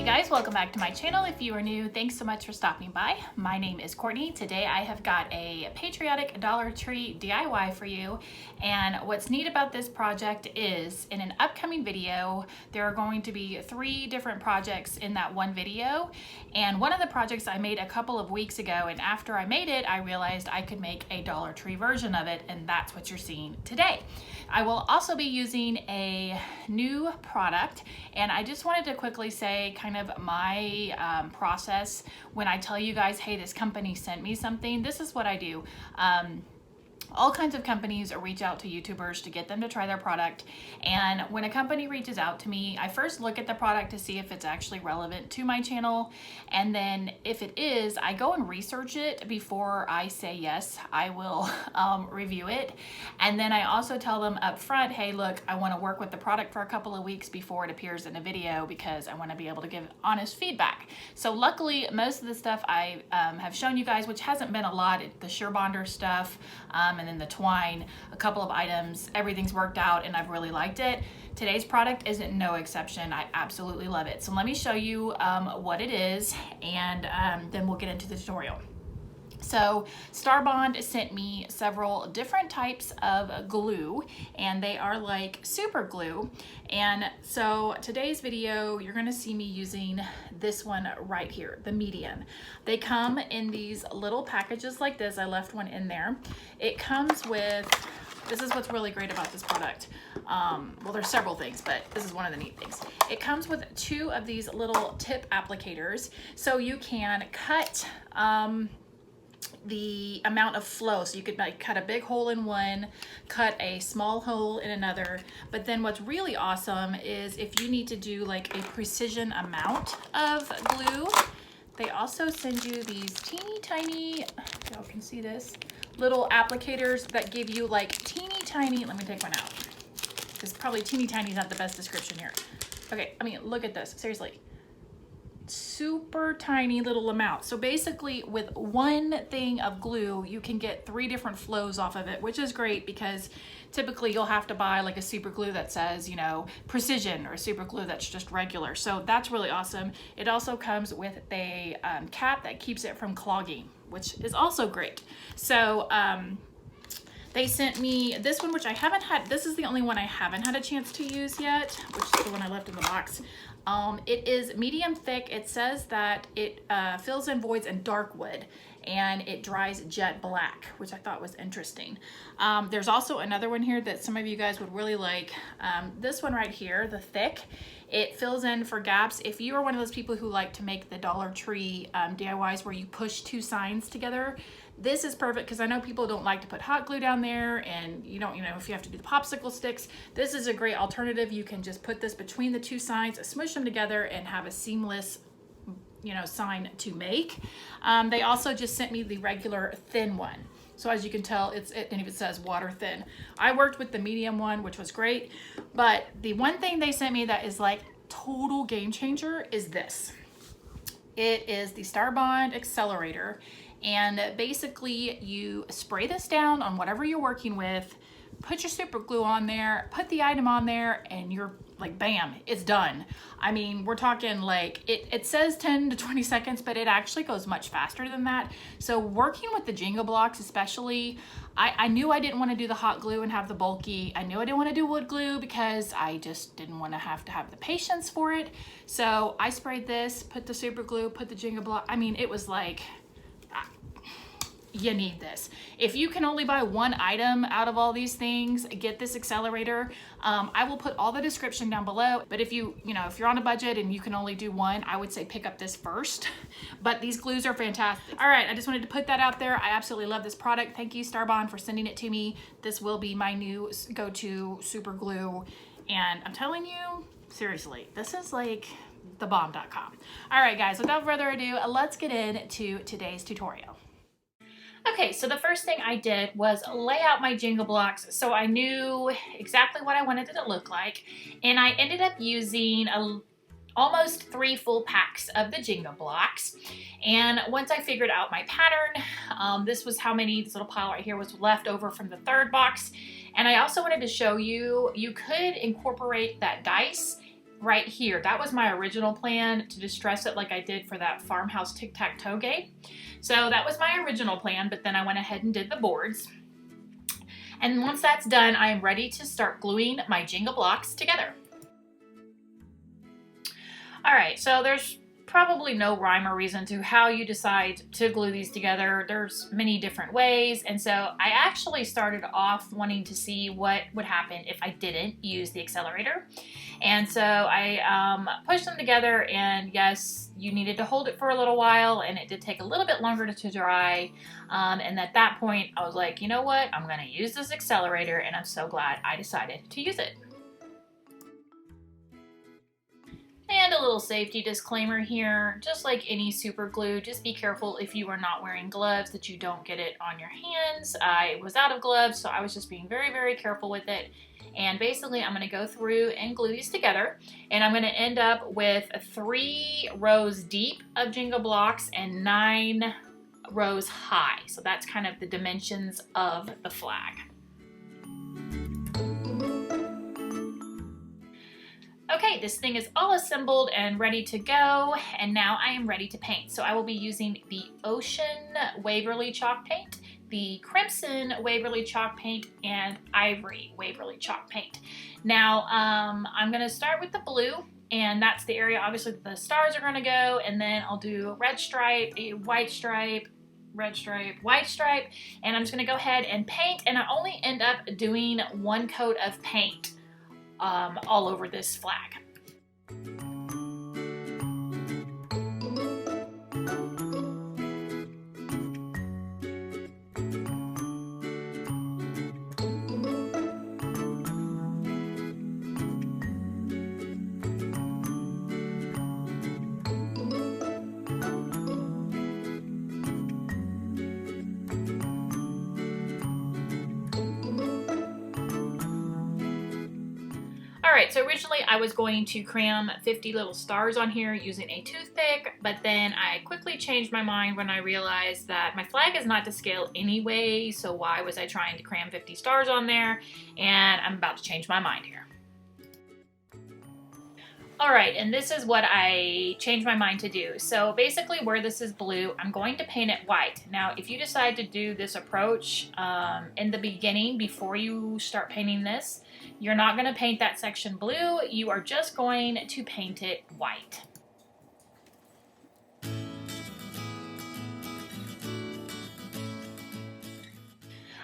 guys, welcome back to my channel. If you are new, thanks so much for stopping by. My name is Courtney. Today I have got a Patriotic Dollar Tree DIY for you. And what's neat about this project is in an upcoming video, there are going to be 3 different projects in that one video. And one of the projects I made a couple of weeks ago, and after I made it, I realized I could make a Dollar Tree version of it, and that's what you're seeing today. I will also be using a new product, and I just wanted to quickly say kind of my process when I tell you guys, hey, this company sent me something. This is what I do. All kinds of companies reach out to YouTubers to get them to try their product. And when a company reaches out to me, I first look at the product to see if it's actually relevant to my channel. And then if it is, I go and research it before I say yes, I will review it. And then I also tell them up front, hey, look, I want to work with the product for a couple of weeks before it appears in a video because I want to be able to give honest feedback. So luckily, most of the stuff I have shown you guys, which hasn't been a lot, the Starbond stuff, and then the twine, a couple of items, everything's worked out and I've really liked it. Today's product isn't no exception. I absolutely love it. So let me show you what it is, and then we'll get into the tutorial. So Starbond sent me several different types of glue, and they are like super glue. And so today's video, you're gonna see me using this one right here, the medium. They come in these little packages like this. I left one in there. It comes with, this is what's really great about this product. Well, there's several things, but this is one of the neat things. It comes with 2 of these little tip applicators, so you can cut the amount of flow. So you could like cut a big hole in one, cut a small hole in another. But then what's really awesome is if you need to do like a precision amount of glue, they also send you these teeny tiny, y'all can see this, little applicators that give you like teeny tiny, let me take one out, because probably teeny tiny is not the best description here. Okay, I mean, look at this, seriously. Super tiny little amount. So basically with one thing of glue, you can get 3 different flows off of it, which is great because typically you'll have to buy like a super glue that says, you know, precision, or a super glue that's just regular. So that's really awesome. It also comes with a cap that keeps it from clogging, which is also great. So they sent me this one, which I haven't had. This is the only one I haven't had a chance to use yet, which is the one I left in the box. It is medium thick. It says that it fills in voids in dark wood and it dries jet black, which I thought was interesting. There's also another one here that some of you guys would really like. This one right here, the thick, it fills in for gaps. If you are one of those people who like to make the Dollar Tree DIYs where you push 2 signs together, this is perfect because I know people don't like to put hot glue down there, and you don't, you know, if you have to do the popsicle sticks, this is a great alternative. You can just put this between the 2 signs, smush them together, and have a seamless, you know, sign to make. They also just sent me the regular thin one. So as you can tell, it even says water thin. I worked with the medium one, which was great. But the one thing they sent me that is like total game changer is this. It is the Starbond accelerator. And basically you spray this down on whatever you're working with, put your super glue on there, put the item on there, and you're like, bam, it's done. I mean, we're talking like, it says 10 to 20 seconds, but it actually goes much faster than that. So working with the jenga blocks, especially, I knew I didn't want to do the hot glue and have the bulky. I knew I didn't want to do wood glue because I just didn't want to have the patience for it. So I sprayed this, put the super glue, put the jenga block. I mean, it was like, you need this. If you can only buy one item out of all these things, get this accelerator. I will put all the description down below, but if you're on a budget and you can only do one, I would say pick up this first. But these glues are fantastic. All right, I just wanted to put that out there. I absolutely love this product. Thank you, Starbond, for sending it to me. This will be my new go-to super glue, and I'm telling you, seriously, this is like thebomb.com. All right, guys, without further ado, let's get into today's tutorial. Okay, so the first thing I did was lay out my jenga blocks so I knew exactly what I wanted it to look like, and I ended up using almost 3 full packs of the jenga blocks. And once I figured out my pattern, this was how many, this little pile right here was left over from the 3rd box. And I also wanted to show you, you could incorporate that dice right here. That was my original plan, to distress it like I did for that farmhouse tic-tac-toe game. So that was my original plan, but then I went ahead and did the boards. And once that's done, I am ready to start gluing my Jenga blocks together. All right, so there's probably no rhyme or reason to how you decide to glue these together. There's many different ways, and so I actually started off wanting to see what would happen if I didn't use the accelerator. And so I pushed them together, and yes, you needed to hold it for a little while, and it did take a little bit longer to dry. And at that point, I was like, you know what? I'm gonna use this accelerator, and I'm so glad I decided to use it. And a little safety disclaimer here, just like any super glue, just be careful if you are not wearing gloves that you don't get it on your hands. I was out of gloves, so I was just being very, very careful with it. And basically I'm gonna go through and glue these together, and I'm gonna end up with 3 rows deep of Jenga blocks and 9 rows high. So that's kind of the dimensions of the flag. Okay, this thing is all assembled and ready to go, and now I am ready to paint. So I will be using the Ocean Waverly Chalk Paint, the Crimson Waverly Chalk Paint, and Ivory Waverly Chalk Paint. Now, I'm gonna start with the blue, and that's the area obviously that the stars are gonna go, and then I'll do a red stripe, a white stripe, red stripe, white stripe, and I'm just gonna go ahead and paint, and I only end up doing 1 coat of paint all over this flag. Alright, so originally I was going to cram 50 little stars on here using a toothpick, but then I quickly changed my mind when I realized that my flag is not to scale anyway, so why was I trying to cram 50 stars on there? And I'm about to change my mind here. Alright, and this is what I changed my mind to do. So basically where this is blue, I'm going to paint it white. Now, if you decide to do this approach in the beginning, before you start painting this, you're not going to paint that section blue, you are just going to paint it white.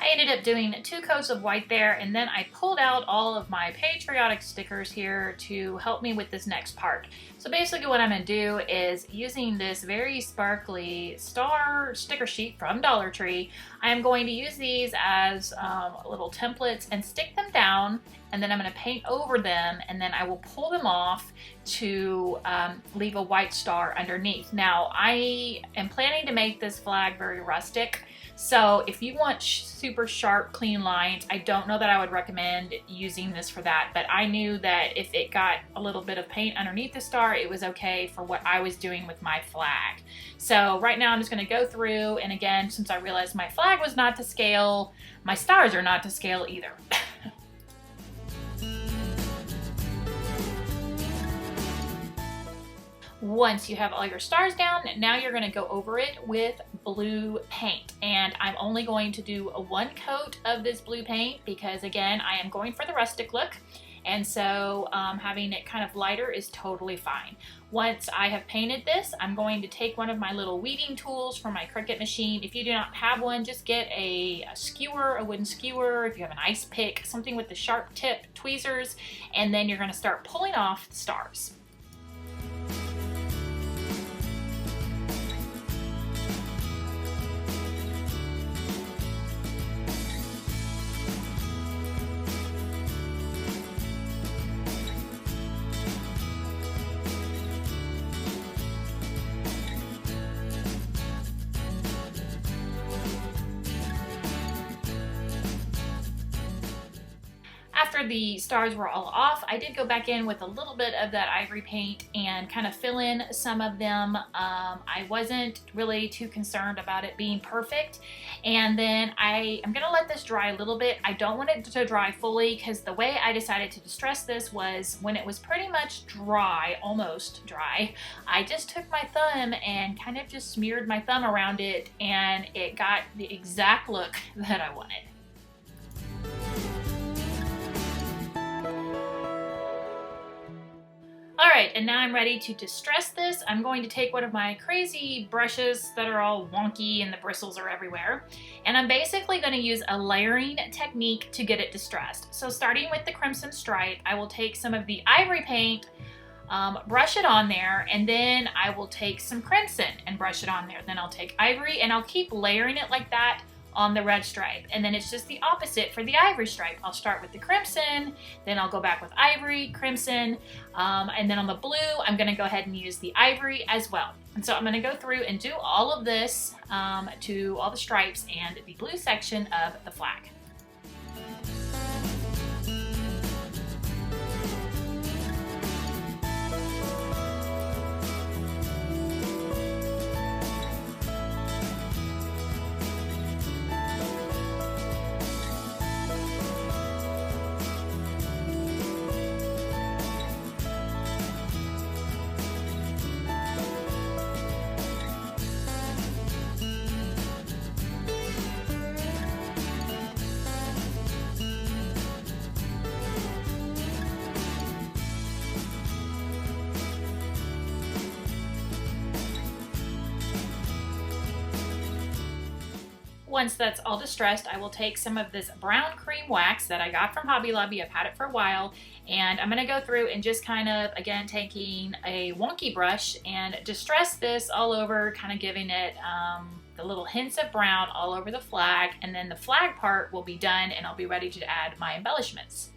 I ended up doing 2 coats of white there, and then I pulled out all of my Patriotic stickers here to help me with this next part. So basically what I'm going to do is, using this very sparkly star sticker sheet from Dollar Tree, I am going to use these as little templates and stick them down, and then I'm going to paint over them, and then I will pull them off to leave a white star underneath. Now, I am planning to make this flag very rustic, so if you want super sharp, clean lines, I don't know that I would recommend using this for that, but I knew that if it got a little bit of paint underneath the star, it was okay for what I was doing with my flag. So right now I'm just going to go through, and again, since I realized my flag was not to scale, my stars are not to scale either. Once you have all your stars down, now you're going to go over it with blue paint, and I'm only going to do a 1 coat of this blue paint because, again, I am going for the rustic look, and so having it kind of lighter is totally fine. Once I have painted this, I'm going to take one of my little weeding tools from my Cricut machine. If you do not have one, just get a skewer, a wooden skewer. If you have an ice pick, something with the sharp tip, tweezers, and then you're going to start pulling off the stars. After after the stars were all off, I did go back in with a little bit of that ivory paint and kind of fill in some of them. I wasn't really too concerned about it being perfect. And then I'm gonna let this dry a little bit. I don't want it to dry fully because the way I decided to distress this was when it was pretty much dry, almost dry, I just took my thumb and kind of just smeared my thumb around it, and it got the exact look that I wanted. All right, and now I'm ready to distress this. I'm going to take one of my crazy brushes that are all wonky and the bristles are everywhere, and I'm basically going to use a layering technique to get it distressed. So starting with the crimson stripe, I will take some of the ivory paint, brush it on there, and then I will take some crimson and brush it on there. Then I'll take ivory and I'll keep layering it like that on the red stripe, and then it's just the opposite for the ivory stripe. I'll start with the crimson, then I'll go back with ivory, crimson, and then on the blue I'm going to go ahead and use the ivory as well. And so I'm going to go through and do all of this to all the stripes and the blue section of the flag. Once that's all distressed, I will take some of this brown cream wax that I got from Hobby Lobby. I've had it for a while, and I'm going to go through and just kind of, again, taking a wonky brush and distress this all over, kind of giving it the little hints of brown all over the flag, and then the flag part will be done and I'll be ready to add my embellishments.